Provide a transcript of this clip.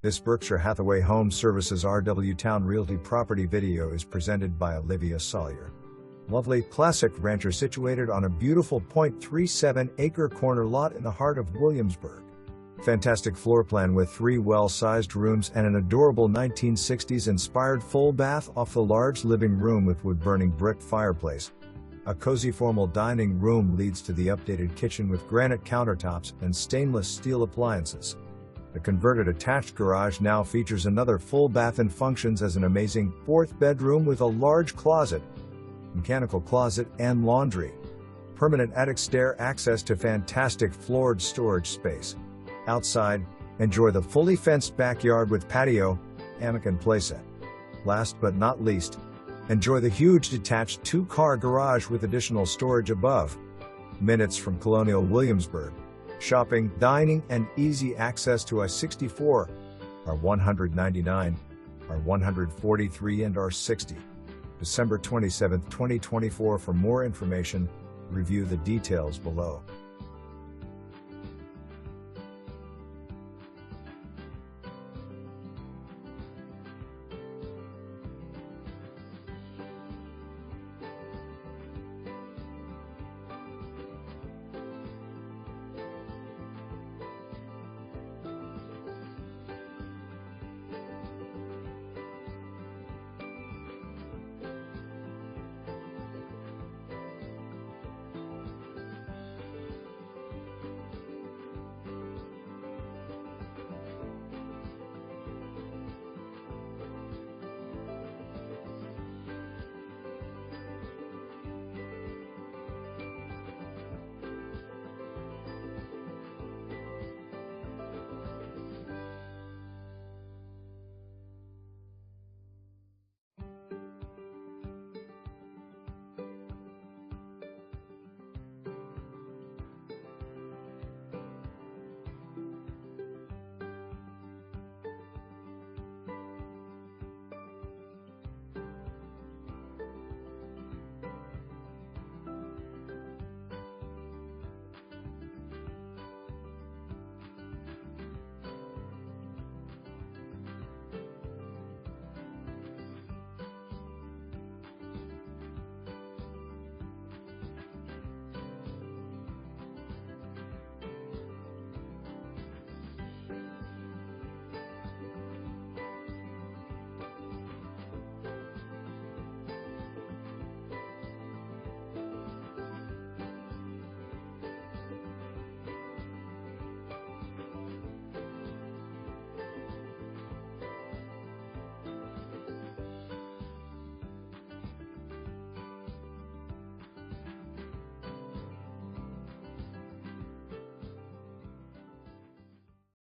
This Berkshire Hathaway Home Services RW Towne Realty property video is presented by Olivia Sawyer. Lovely, classic rancher situated on a beautiful 0.37-acre corner lot in the heart of Williamsburg. Fantastic floor plan with 3 well-sized rooms and an adorable 1960s-inspired full bath off the large living room with wood-burning brick fireplace. A cozy formal dining room leads to the updated kitchen with granite countertops and stainless steel appliances. The converted attached garage now features another full bath and functions as an amazing 4th bedroom with a large closet, mechanical closet, and laundry. Permanent attic stair access to fantastic floored storage space. Outside, enjoy the fully fenced backyard with patio, hammock, and playset. Last but not least, enjoy the huge detached 2-car garage with additional storage above. Minutes from Colonial Williamsburg. Shopping, dining, and easy access to I-64, R-199, R-143, and R-60. December 27, 2024. For more information, review the details below.